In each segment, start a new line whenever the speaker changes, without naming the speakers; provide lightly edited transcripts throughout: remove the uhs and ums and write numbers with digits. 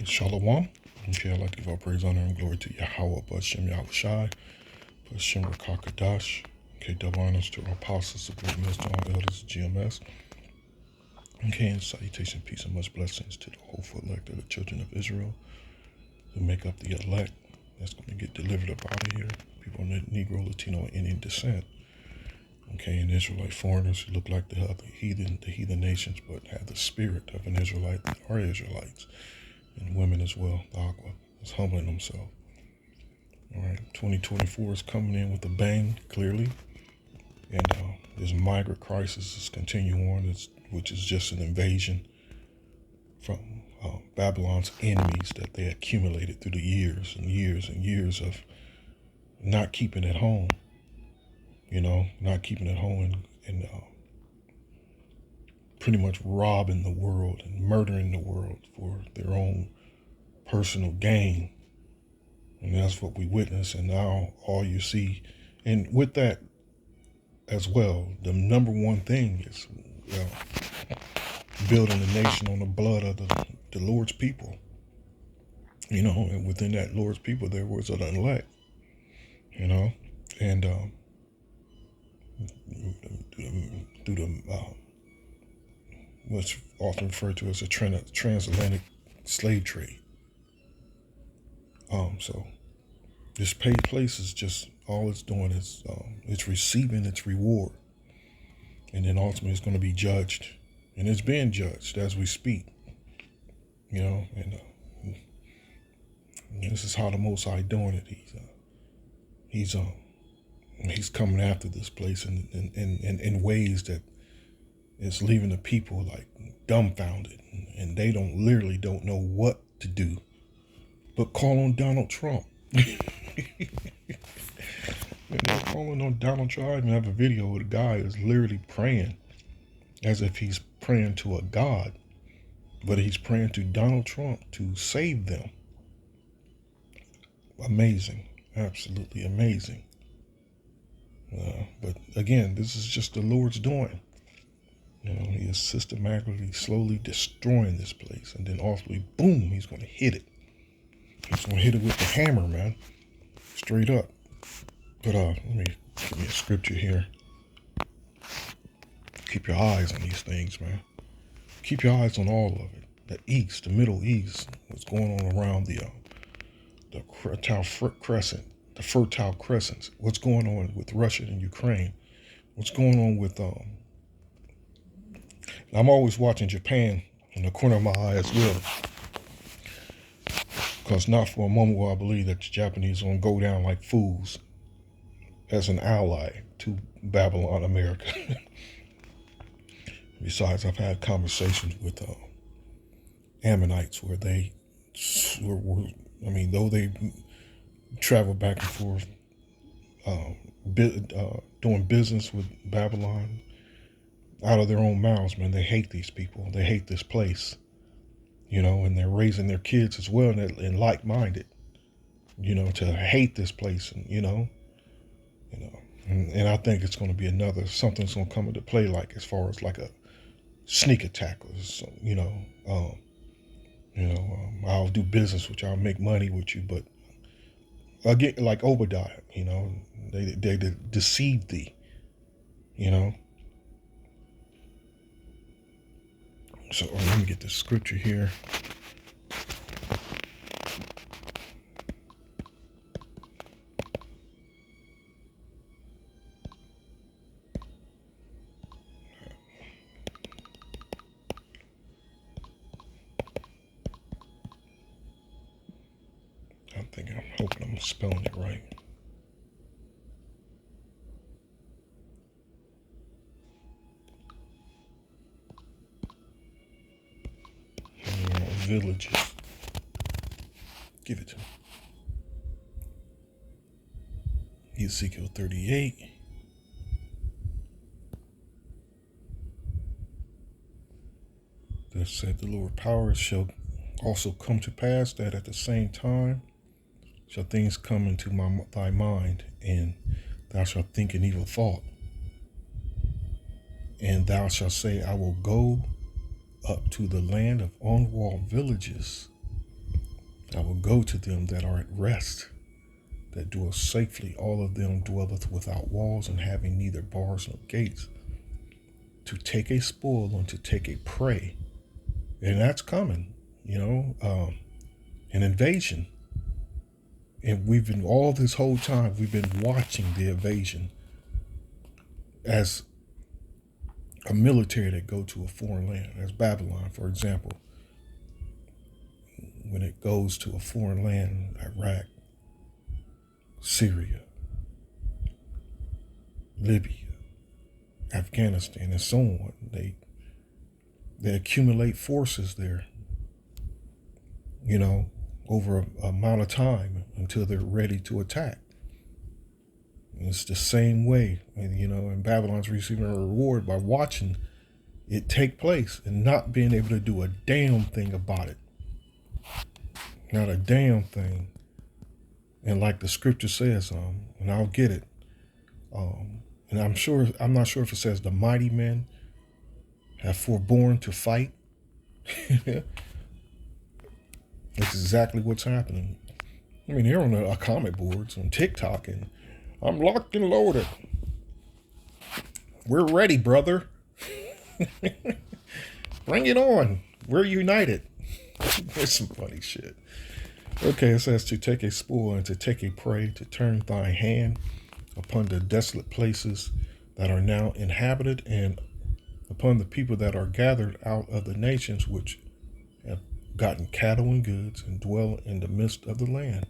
Shalom. Okay, I'd like to give all praise, honor, and glory to Yahweh, Bashem Yahushai, Bashem Rakakadash. Okay, double honors to our apostles, subordinates, to all elders of GMS. Okay, and salutation, peace, and much blessings to the hopeful elect of the children of Israel who make up the elect that's going to get delivered up out of here. People of Negro, Latino, and Indian descent. Okay, and Israelite foreigners who look like the other heathen nations, but have the spirit of an Israelite that are Israelites. And women as well. The Aqua is humbling himself. All right, 2024 is coming in with a bang, clearly. And this migrant crisis is continuing on, which is just an invasion from Babylon's enemies that they accumulated through the years and years and years of not keeping it home. Not keeping it home and pretty much robbing the world and murdering the world for their own personal gain. And that's what we witness. And now all you see, and with that as well, the number one thing is building a nation on the blood of the Lord's people. And within that Lord's people, there was an elect, and through the what's often referred to as a transatlantic slave trade. So this paid place is just all it's doing is it's receiving its reward, and then ultimately it's going to be judged, and it's being judged as we speak. And this is how the Most High doing it. He's coming after this place in ways that it's leaving the people like dumbfounded, and they literally don't know what to do but call on Donald Trump. And they're calling on Donald Trump. I even have a video where the guy is literally praying as if he's praying to a God, but he's praying to Donald Trump to save them. Amazing. Absolutely amazing. But again, this is just the Lord's doing. He is systematically, slowly destroying this place. And then ultimately, boom, he's going to hit it. He's going to hit it with the hammer, man. Straight up. But let me give me a scripture here. Keep your eyes on these things, man. Keep your eyes on all of it. The East, the Middle East, what's going on around the Fertile Crescents. What's going on with Russia and Ukraine? What's going on with I'm always watching Japan in the corner of my eye as well. Because not for a moment will I believe that the Japanese are going to go down like fools as an ally to Babylon, America. Besides, I've had conversations with Ammonites where they though they travel back and forth doing business with Babylon out of their own mouths, man, they hate these people. They hate this place, and they're raising their kids as well and like-minded, to hate this place, and I think it's going to be something's going to come into play, like as far as like a sneak attack or something, I'll do business with you, I'll make money with you, but again, like Obadiah, they deceived thee, So let me get the scripture here. I'm hoping I'm spelling it right. Villages. Give it to me. Ezekiel 38. Thus said the Lord, power shall also come to pass that at the same time shall things come into thy mind, and thou shalt think an evil thought. And thou shalt say, I will go up to the land of unwalled villages, I will go to them that are at rest, that dwell safely. All of them dwelleth without walls, and having neither bars nor gates, to take a spoil and to take a prey. And that's coming, an invasion. And we've been, all this whole time, we've been watching the invasion as a military that go to a foreign land, as Babylon, for example. When it goes to a foreign land, Iraq, Syria, Libya, Afghanistan, and so on, they accumulate forces there, over a amount of time until they're ready to attack. And it's the same way, and Babylon's receiving a reward by watching it take place and not being able to do a damn thing about it. Not a damn thing. And like the scripture says, and I'll get it, and I'm not sure if it says the mighty men have forborne to fight. That's exactly what's happening. I mean, they're on the comment boards on TikTok, and I'm locked and loaded. We're ready, brother. Bring it on. We're united. There's some funny shit. Okay, it says to take a spoil and to take a prey, to turn thy hand upon the desolate places that are now inhabited, and upon the people that are gathered out of the nations which have gotten cattle and goods and dwell in the midst of the land.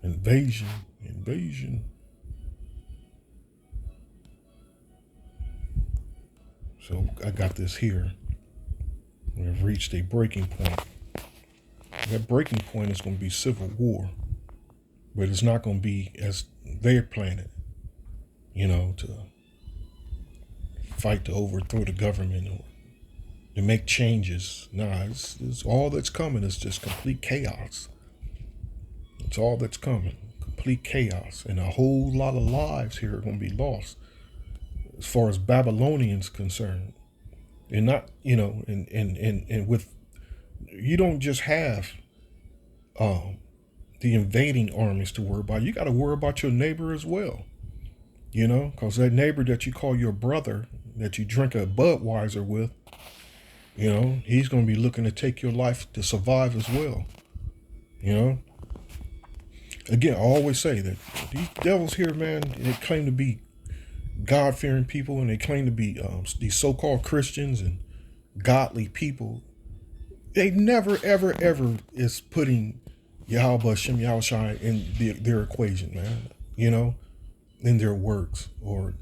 Invasion. So I got this here. We've reached a breaking point. That breaking point is going to be civil war, but it's not going to be as they're planning it, to fight to overthrow the government or to make changes. Nah, it's all that's coming is just complete chaos. It's all that's coming, complete chaos, and a whole lot of lives here are going to be lost as far as Babylonians concerned. And not, and with, you don't just have the invading armies to worry about. You got to worry about your neighbor as well, because that neighbor that you call your brother, that you drink a Budweiser with, he's going to be looking to take your life to survive as well. Again, I always say that these devils here, man, they claim to be God-fearing people, and they claim to be these so-called Christians and godly people. They never, ever, ever is putting Yahweh Shem Yahushai in their equation, man, in their works, or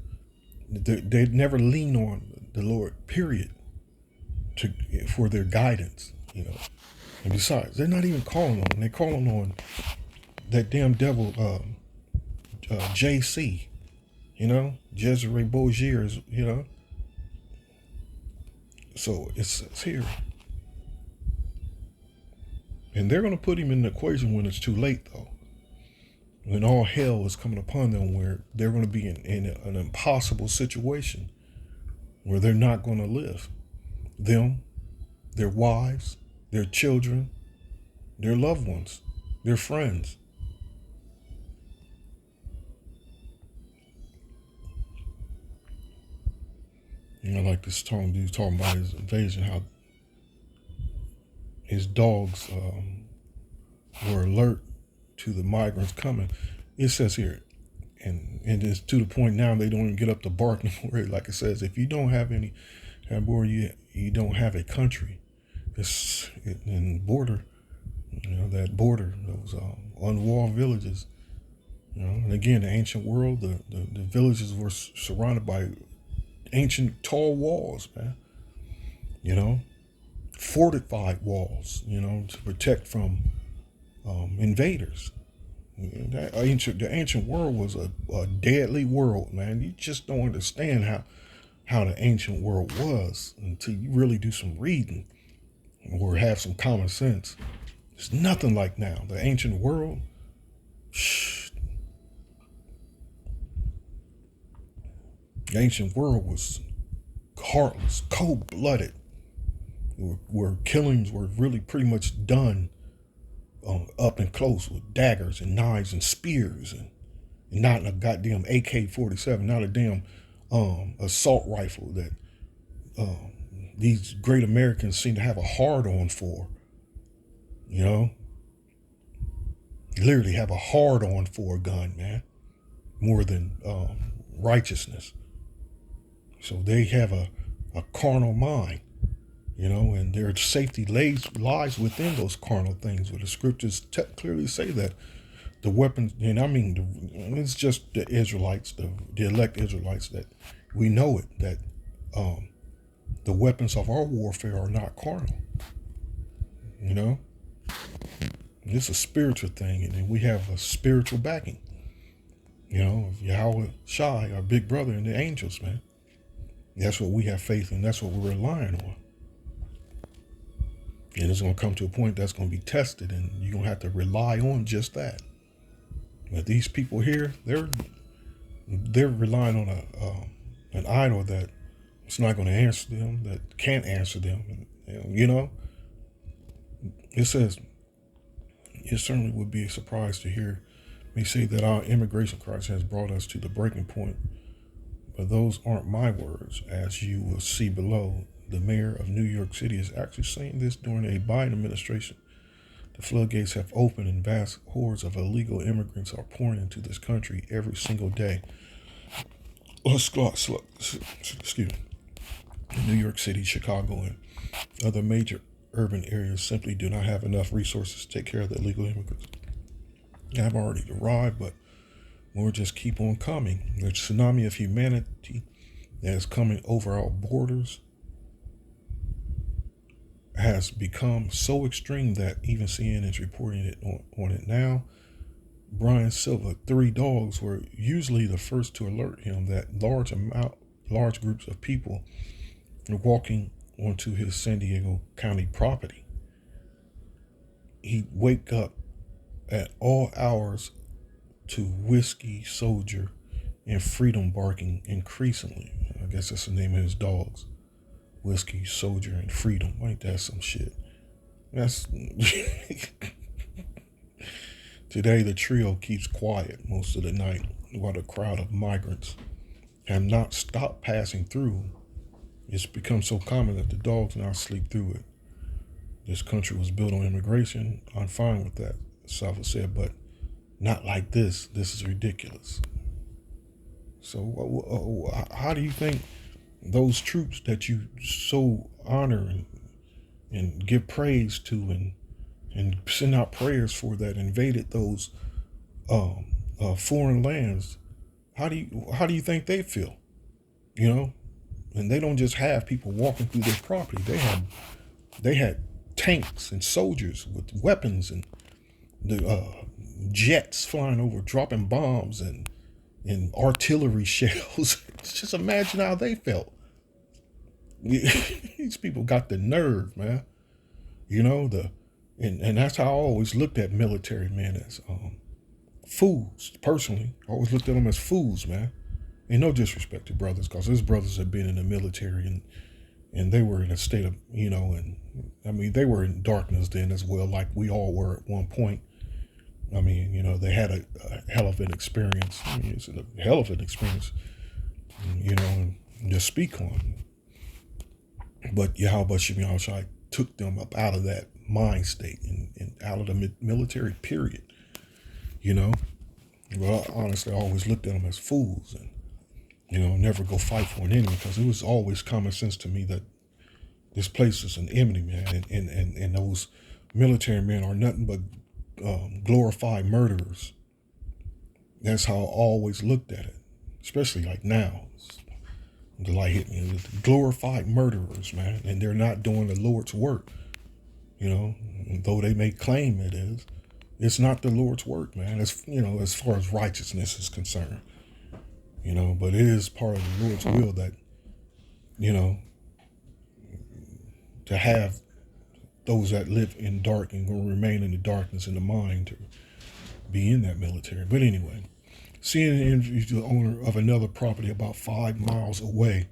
they never lean on the Lord, period, for their guidance, And besides, they're not even calling on him. They're calling on that damn devil, JC, Jezreel Boziers, So it's here. And they're going to put him in the equation when it's too late, though. When all hell is coming upon them, where they're going to be in an impossible situation where they're not going to live. Them, their wives, their children, their loved ones, their friends. Like this dude talking about his invasion, how his dogs were alert to the migrants coming. It says here, and it's to the point now they don't even get up to bark anymore. Like it says, if you don't have any, you don't have a country. It's in border, that border, those unwalled villages. And again, the ancient world, the villages were surrounded by ancient tall walls, man. Fortified walls, to protect from invaders. The ancient world was a deadly world, man. You just don't understand how the ancient world was until you really do some reading or have some common sense. It's nothing like now. The ancient world, the ancient world was heartless, cold-blooded, where killings were really pretty much done up and close with daggers and knives and spears, and not a goddamn AK-47, not a damn assault rifle that these great Americans seem to have a hard on for. You know, literally have a hard on for a gun, man, more than righteousness. So they have a carnal mind, you know, and their safety lies within those carnal things. Where the scriptures clearly say that the weapons, and I mean, it's just the Israelites, the elect Israelites, that we know it, that the weapons of our warfare are not carnal. You know, it's a spiritual thing, and we have a spiritual backing. You know, Yahweh Shai, our big brother, and the angels, man. That's what we have faith in. That's what we're relying on. And it's going to come to a point that's going to be tested, and you're going to have to rely on just that. But these people here, they're relying on an idol that it's not going to answer them, that can't answer them. And, you know, it says, it certainly would be a surprise to hear me say that our immigration crisis has brought us to the breaking point. But those aren't my words. As you will see below, the mayor of New York City is actually saying this during a Biden administration. The floodgates have opened and vast hordes of illegal immigrants are pouring into this country every single day. Excuse me. New York City, Chicago, and other major urban areas simply do not have enough resources to take care of the illegal immigrants. They have already arrived, but more just keep on coming. The tsunami of humanity that is coming over our borders has become so extreme that even CNN is reporting it on it now. Brian Silva, 3 dogs were usually the first to alert him that large groups of people were walking onto his San Diego County property. He'd wake up at all hours to Whiskey, Soldier, and Freedom barking increasingly. I guess that's the name of his dogs. Whiskey, Soldier, and Freedom. Ain't that some shit? That's Today the trio keeps quiet most of the night while the crowd of migrants have not stopped passing through. It's become so common that the dogs now sleep through it. This country was built on immigration. I'm fine with that, Salva said, but not like this. This is ridiculous. So how do you think those troops that you so honor and give praise to and send out prayers for that invaded those foreign lands, how do you think they feel? You know, and they don't just have people walking through their property. They had tanks and soldiers with weapons and the jets flying over, dropping bombs and artillery shells. Just imagine how they felt. These people got the nerve, man. You know, and that's how I always looked at military men, as fools. Personally, I always looked at them as fools, man. And no disrespect to brothers, because his brothers have been in the military and they were in a state of, you know, and I mean, they were in darkness then as well, like we all were at one point. I mean, you know, they had a hell of an experience. I mean, it's a hell of an experience, you know, and to speak on. But Yahweh Shem Shai took them up out of that mind state and out of the military period, you know. Well, honestly, I always looked at them as fools and, you know, never go fight for an enemy, because it was always common sense to me that this place is an enemy, man, and those military men are nothing but glorified murderers. That's how I always looked at it, especially like now. The light hit me. Glorified murderers, man, and they're not doing the Lord's work. You know, though they may claim it is, it's not the Lord's work, man. It's, you know, as far as righteousness is concerned, you know, but it is part of the Lord's will that, you know, to have those that live in dark and going to remain in the darkness in the mind to be in that military. But anyway, CNN interviewed the owner of another property about 5 miles away,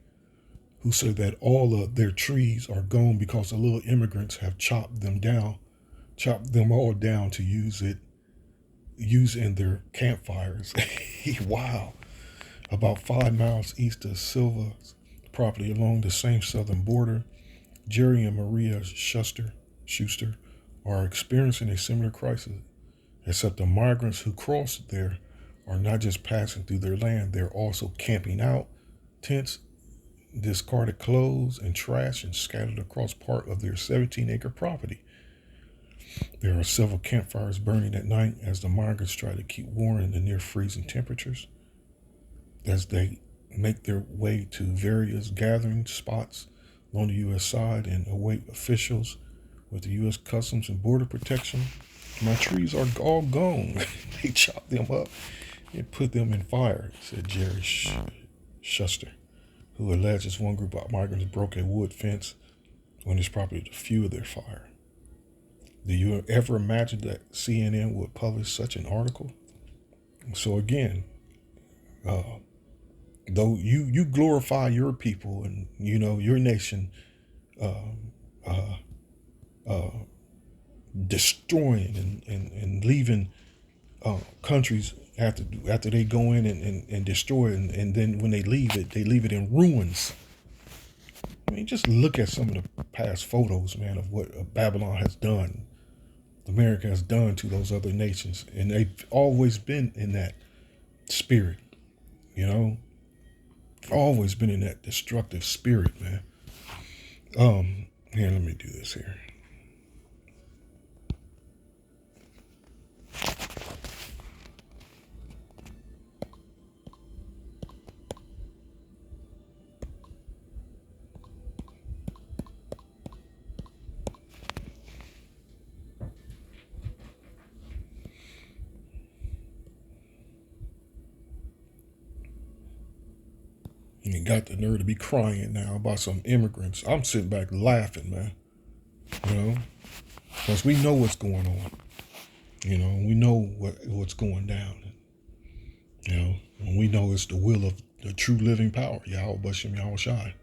who said that all of their trees are gone because the little immigrants have chopped them down chopped them all down to use in their campfires. Wow. About 5 miles east of Silva's property along the same southern border, Jerry and Maria Schuster are experiencing a similar crisis, except the migrants who crossed there are not just passing through their land, they're also camping out. Tents, discarded clothes, and trash and scattered across part of their 17-acre property. There are several campfires burning at night as the migrants try to keep warm in the near freezing temperatures. As they make their way to various gathering spots along the U.S. side and await officials with the U.S. Customs and Border Protection, my trees are all gone. They chopped them up and put them in fire, said Jerry Schuster, who alleges one group of migrants broke a wood fence on his property to fuel their fire. Do you ever imagine that CNN would publish such an article? So again, though you glorify your people and your nation destroying and leaving countries after they go in and destroy it, and then when they leave it in ruins. I mean, just look at some of the past photos, man, of what Babylon has done, America has done to those other nations, and they've always been in that spirit, always been in that destructive spirit, man. Here, let me do this here. You got the nerve to be crying now about some immigrants. I'm sitting back laughing, man. Because we know what's going on. We know what's going down. And we know it's the will of the true living power, Yahweh Bashem Yahweh Shai.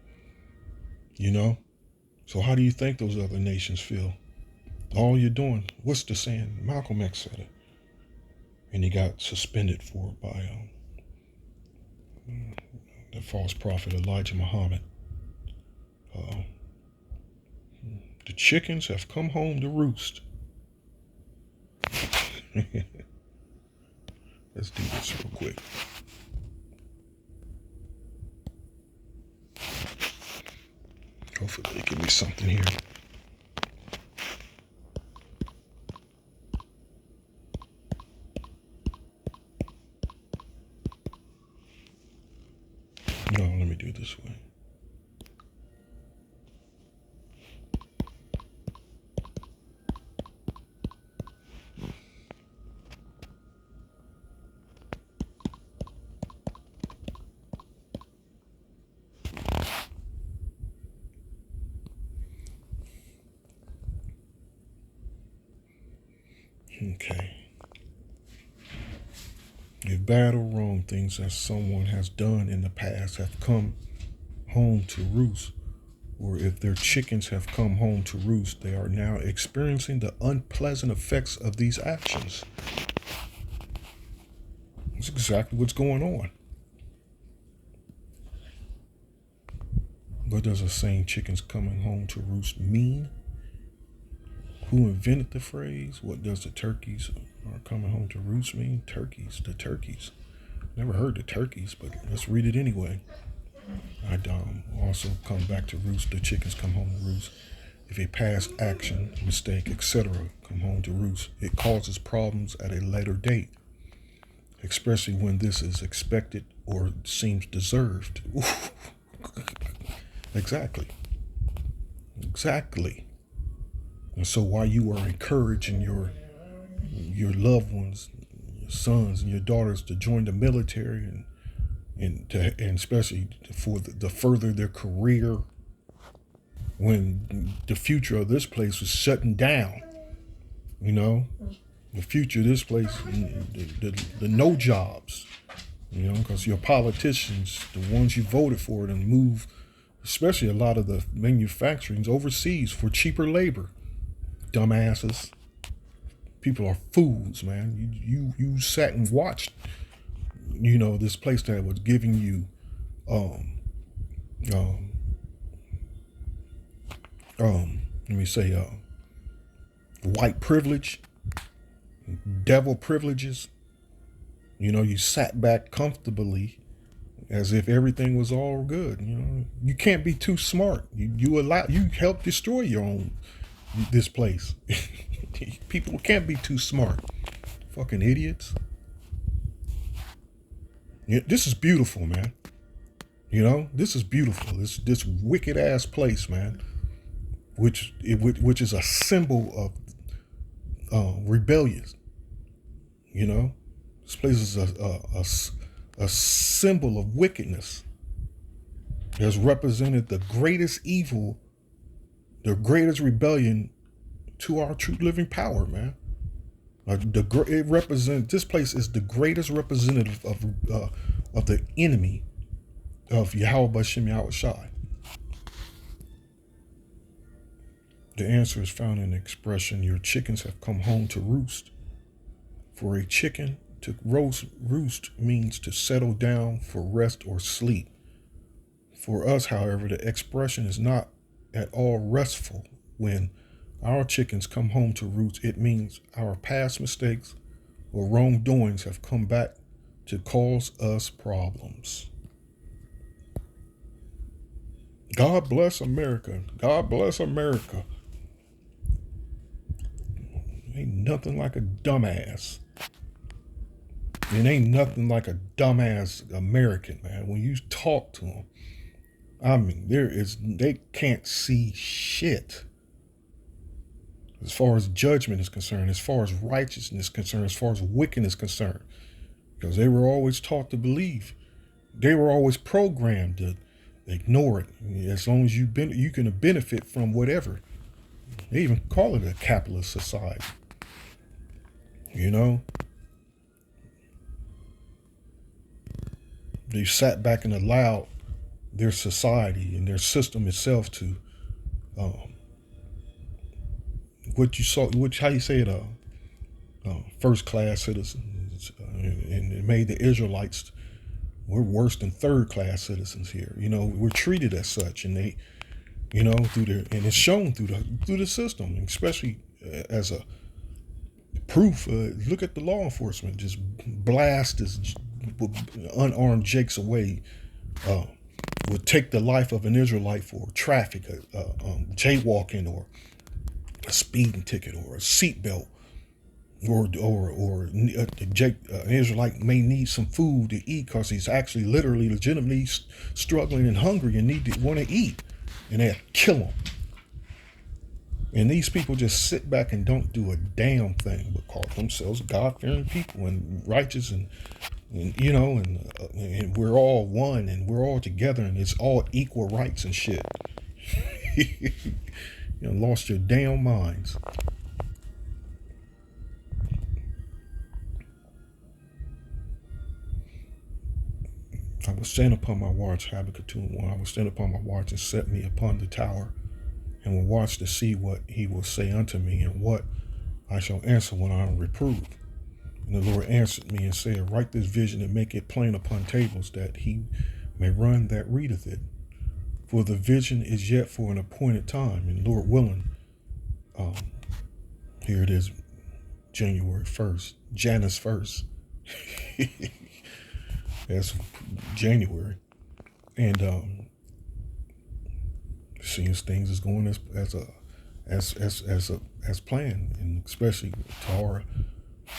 So how do you think those other nations feel? All you're doing, what's the saying? Malcolm X said it. And he got suspended for it by the false prophet Elijah Muhammad. The chickens have come home to roost. Let's do this real quick. Hopefully they give me something here. No, let me do it this way. Okay. If bad or wrong things that someone has done in the past have come home to roost, or if their chickens have come home to roost, they are now experiencing the unpleasant effects of these actions. That's exactly what's going on. What does a saying, chickens coming home to roost, mean? Who invented the phrase? What does the turkeys are coming home to roost mean? Turkeys, the turkeys. Never heard the turkeys, but let's read it anyway. I also come back to roost, the chickens come home to roost. If a past action, mistake, etc. come home to roost, it causes problems at a later date, especially when this is expected or seems deserved. Exactly. And so while you are encouraging your loved ones, your sons and your daughters to join the military and especially for the further their career, when the future of this place was shutting down, the future of this place, the no jobs, because your politicians, the ones you voted for, and move, especially a lot of the manufacturing's overseas for cheaper labor. Dumbasses. People are fools, man. You sat and watched, this place that was giving you um um let me say white privilege, devil privileges. You sat back comfortably as if everything was all good. You can't be too smart. You help destroy your own this place. People can't be too smart. Fucking idiots. This is beautiful, man. This is beautiful. This wicked ass place, man. Which is a symbol of rebellion. This place is a symbol of wickedness. Has represented the greatest evil, the greatest rebellion to our true living power, man. It represents, this place is the greatest representative of the enemy of Yahweh Bashem Yahweh Shai. The answer is found in the expression, your chickens have come home to roost. For a chicken to roost means to settle down for rest or sleep. For us, however, the expression is not at all restful. When our chickens come home to roost, it means our past mistakes or wrongdoings have come back to cause us problems. God bless America. God bless America. Ain't nothing like a dumbass. It ain't nothing like a dumbass American, man. When you talk to them, I mean, they can't see shit. As far as judgment is concerned, as far as righteousness is concerned, as far as wickedness is concerned. Because they were always taught to believe. They were always programmed to ignore it. As long as you can benefit from whatever. They even call it a capitalist society. They sat back and allowed their society and their system itself to, how you say it, first class citizens, and it made the Israelites, we're worse than third class citizens here. We're treated as such, and they, and it's shown through the system, especially as a proof. Look at the law enforcement just blast this unarmed jakes away. Would take the life of an Israelite for traffic, jaywalking, or a speeding ticket, or a seatbelt, or an Israelite may need some food to eat because he's actually literally legitimately struggling and hungry and want to eat, and they kill him. And these people just sit back and don't do a damn thing but call themselves God-fearing people and righteous, and we're all one and we're all together and it's all equal rights and shit. Lost your damn minds. I will stand upon my watch, Habakkuk 2:1. I will stand upon my watch and set me upon the tower, and will watch to see what he will say unto me, and what I shall answer when I am reproved. And the Lord answered me and said, write this vision and make it plain upon tables, that he may run that readeth it. For the vision is yet for an appointed time, and Lord willing, here it is, January 1st, Janus 1st. That's January. And seeing things is going as planned, and especially Tahara.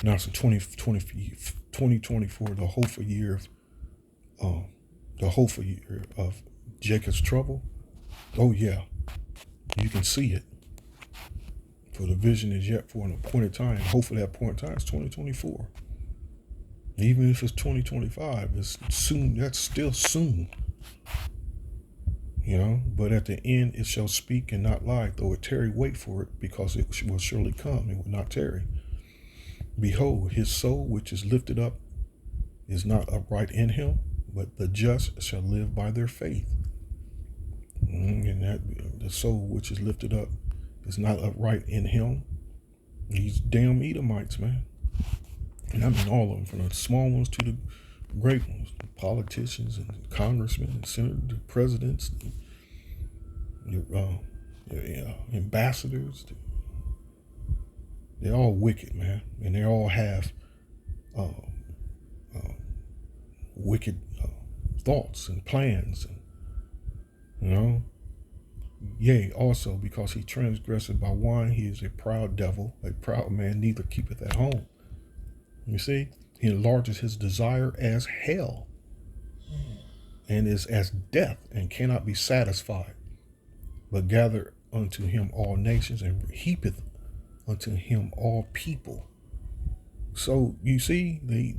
Now it's 2024, the hopeful year of Jacob's trouble. Oh yeah, you can see it. For the vision is yet for an appointed time. Hopefully that appointed time is 2024. Even if it's 2025, it's soon. That's still soon. But at the end it shall speak and not lie. Though it tarry, wait for it, because it will surely come. It will not tarry. Behold, his soul which is lifted up is not upright in him, but the just shall live by their faith. And that the soul which is lifted up is not upright in him, These damn Edomites, man. And I mean all of them, from the small ones to the great ones, the politicians and congressmen and senators, the presidents, the ambassadors. They're all wicked, man. And they all have uh, uh, wicked thoughts and plans. And, yea, also because he transgresseth by wine, he is a proud devil, a proud man, neither keepeth at home. You see, he enlarges his desire as hell, and is as death, and cannot be satisfied, but gather unto him all nations, and heapeth unto him all people. So you see, they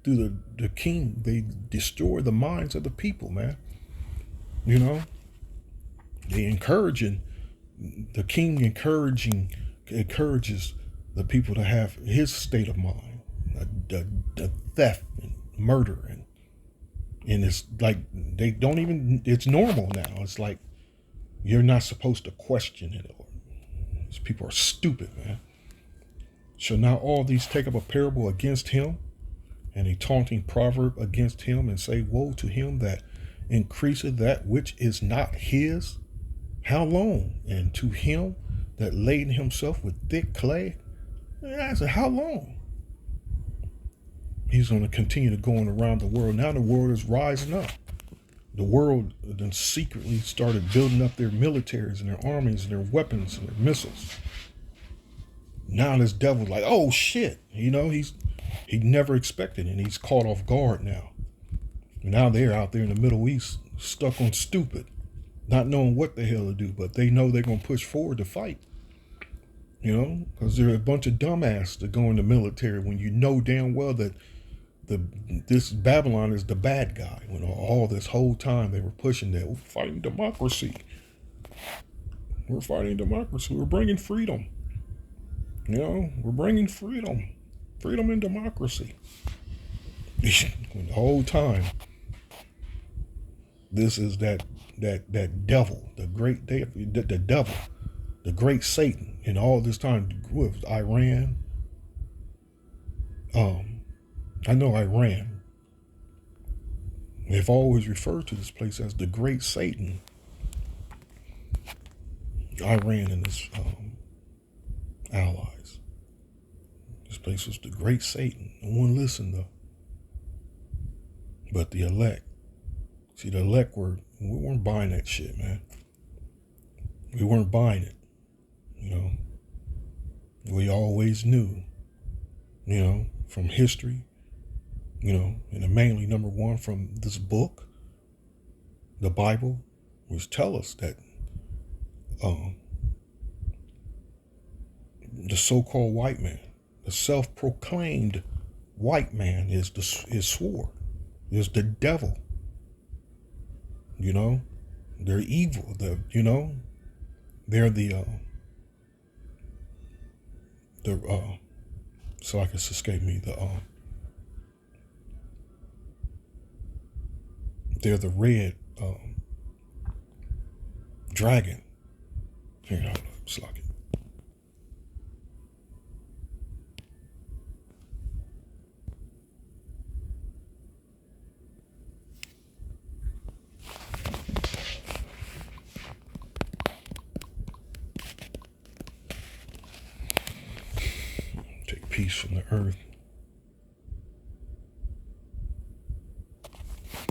through the king, they destroy the minds of the people, man. They encouraging the king encourages the people to have his state of mind, the theft and murder, and it's like they don't even. It's normal now. It's like you're not supposed to question it. These people are stupid, man. Shall now all these take up a parable against him, and a taunting proverb against him, and say, woe to him that increaseth that which is not his? How long? And to him that laden himself with thick clay? I said, how long? He's going to continue to go on around the world. Now the world is rising up. The world then secretly started building up their militaries and their armies and their weapons and their missiles. Now this devil's like, oh shit, he never expected it, and he's caught off guard now. Now they're out there in the Middle East, stuck on stupid, not knowing what the hell to do, but they know they're going to push forward to fight. Because they're a bunch of dumbasses that go in the military when you know damn well that this Babylon is the bad guy. When all this whole time they were pushing that we're fighting democracy. We're fighting democracy. We're bringing freedom. We're bringing freedom and democracy. The whole time, this is that devil, the devil, the great Satan. And all this time with Iran, I know Iran. They've always referred to this place as the great Satan. Iran and its allies. This place was the great Satan. No one listened though. But the elect. See, the elect we weren't buying that shit, man. We weren't buying it. We always knew, from history, and mainly number one from this book, the Bible, which tell us that the so-called white man, the self-proclaimed white man is sword, is the devil. They're evil. They're so I can escape me. They're the red dragon. Here, hold up, slack it. Take peace from the earth.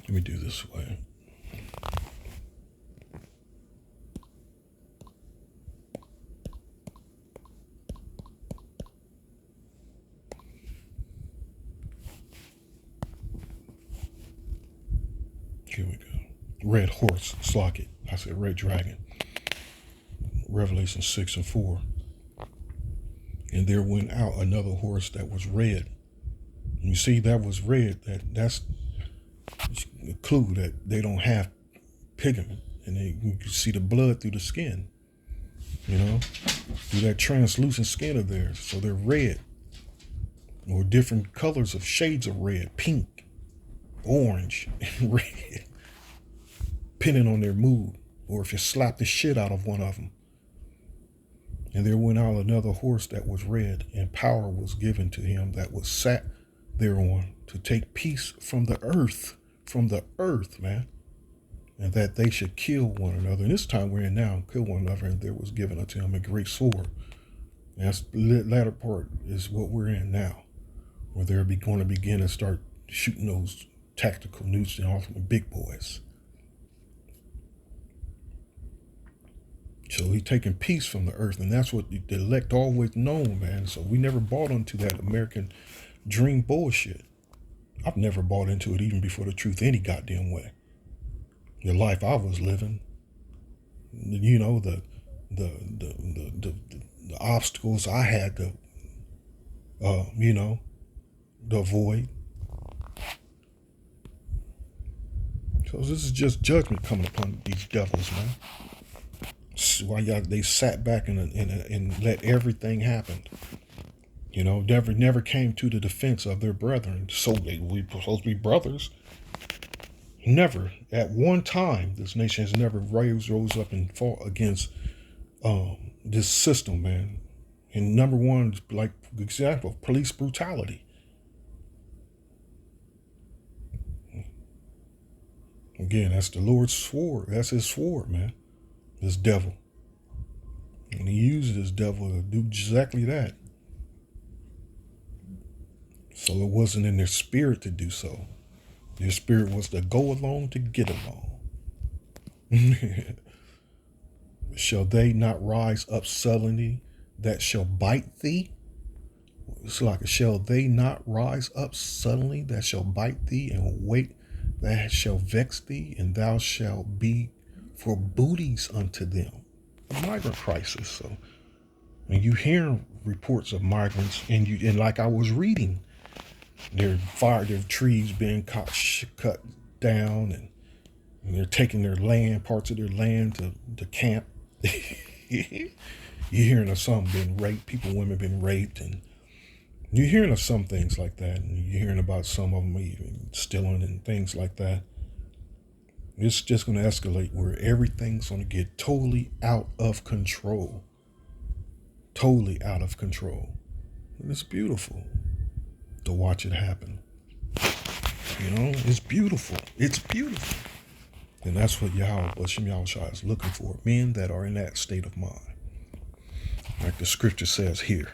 Let me do this way. Here we go. Red horse, slack it. I said red dragon. Revelation 6:4. And there went out another horse that was red. You see, that was red. That's a clue that they don't have pigment, and you can see the blood through the skin. Through that translucent skin of theirs. So they're red, or different colors of shades of red, pink, orange, and red, depending on their mood, or if you slap the shit out of one of them. And there went out another horse that was red, and power was given to him that was sat thereon to take peace from the earth, man. And that they should kill one another. And this time we're in now, kill one another, and there was given unto him a great sword. And that's the latter part is what we're in now, where they're going to begin to start shooting those tactical nukes and all the big boys. So he's taking peace from the earth, and that's what the elect always known, man. So we never bought into that American dream bullshit. I've never bought into it even before the truth any goddamn way. The life I was living, you know, the obstacles I had to, to avoid. So this is just judgment coming upon these devils, man. Why they sat back and let everything happen. You know, never came to the defense of their brethren. So we supposed to be brothers. Never, at one time, this nation has never rose up and fought against this system, man. And number one, like example, police brutality. Again, that's the Lord's sword. That's his sword, man. This devil. And he uses this devil to do exactly that. So it wasn't in their spirit to do so. Their spirit was to go along to get along. Shall they not rise up suddenly that shall bite thee? It's like, shall they not rise up suddenly that shall bite thee, and wait that shall vex thee, and thou shalt be for booties unto them. A migrant crisis. So when you hear reports of migrants, and like I was reading, their trees being cut down, and they're taking their land, parts of their land to camp. You're hearing of some being raped, women being raped, and you're hearing of some things like that, and you're hearing about some of them even stealing and things like that. It's just going to escalate where everything's going to get totally out of control. Totally out of control. And it's beautiful to watch it happen. You know, it's beautiful. It's beautiful. And that's what Hashem Yahushua is looking for. Men that are in that state of mind. Like the scripture says here.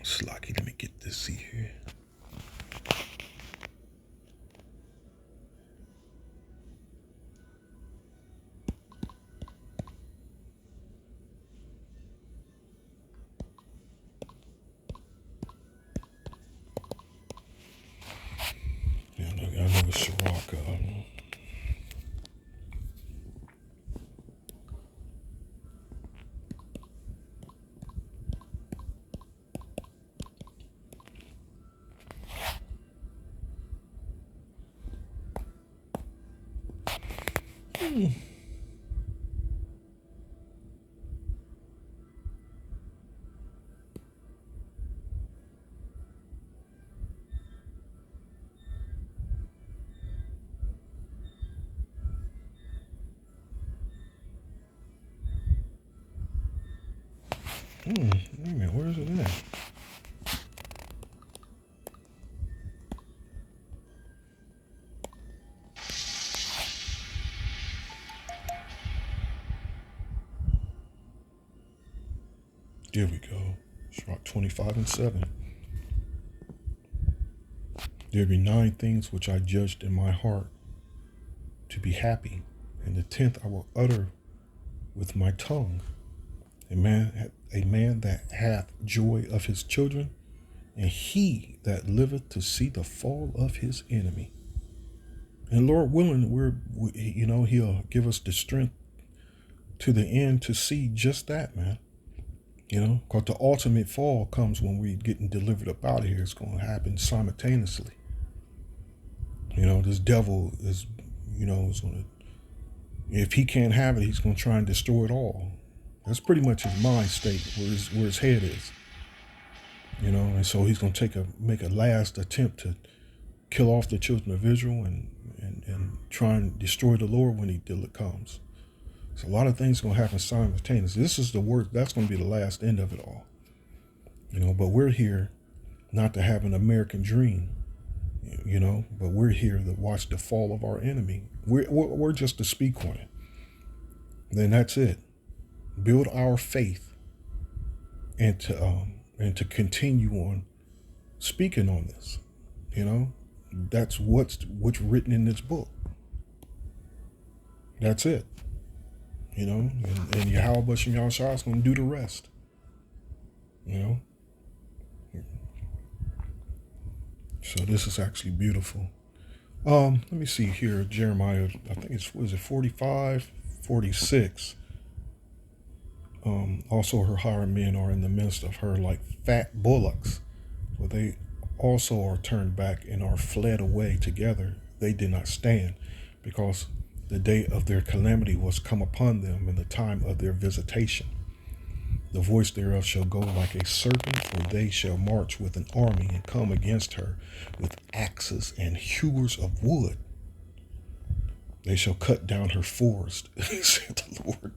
Slocky, let me get this here. Yeah, I know it's Sirach. Wait a minute, where is it at? There we go. Sirach 25:7. There be 9 things which I judged in my heart to be happy, and the 10th I will utter with my tongue. A man that hath joy of his children, and he that liveth to see the fall of his enemy. And Lord willing, he'll give us the strength to the end to see just that, man. You know, because the ultimate fall comes when we're getting delivered up out of here. It's going to happen simultaneously. You know, this devil is going to, if he can't have it, he's going to try and destroy it all. That's pretty much his mind state, where his head is. You know, and so he's going to make a last attempt kill off the children of Israel and try and destroy the Lord when he comes. So a lot of things going to happen simultaneously. This is the word, that's going to be the last end of it all. But we're here not to have an American dream, but we're here to watch the fall of our enemy. We're just to speak on it. Then that's it. Build our faith and to continue on speaking on this. That's what's written in this book. That's it. And Yahweh Bashem Yahushua is going to do the rest. So this is actually beautiful. Let me see here. Jeremiah, I think it's 45, 46. Also her hired men are in the midst of her like fat bullocks, for they also are turned back and are fled away together. They did not stand, because the day of their calamity was come upon them in the time of their visitation. The voice thereof shall go like a serpent, for they shall march with an army and come against her with axes and hewers of wood. They shall cut down her forest, said the Lord,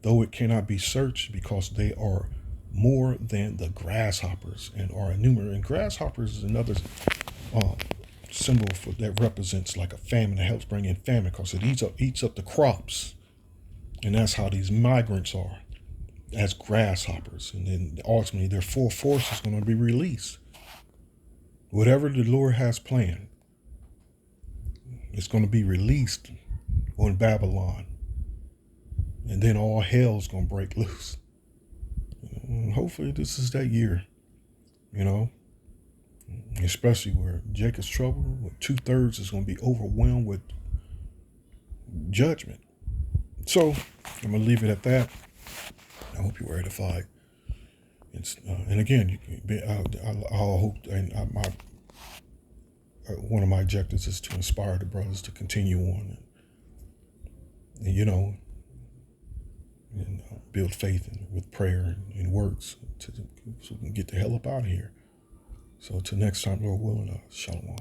though it cannot be searched, because they are more than the grasshoppers and are innumerable. And grasshoppers is another symbol that represents like a famine, that helps bring in famine, because it eats up the crops. And that's how these migrants are, as grasshoppers. And then ultimately their full force is going to be released. Whatever the Lord has planned, it's going to be released on Babylon. And then all hell's going to break loose. Hopefully this is that year, especially where Jacob's trouble, where 2/3 is going to be overwhelmed with judgment. So I'm going to leave it at that. I hope you were edified. And again, I'll hope, and one of my objectives is to inspire the brothers to continue on and build faith with prayer and works so we can get the hell up out of here. So till next time, Lord willing, shalom.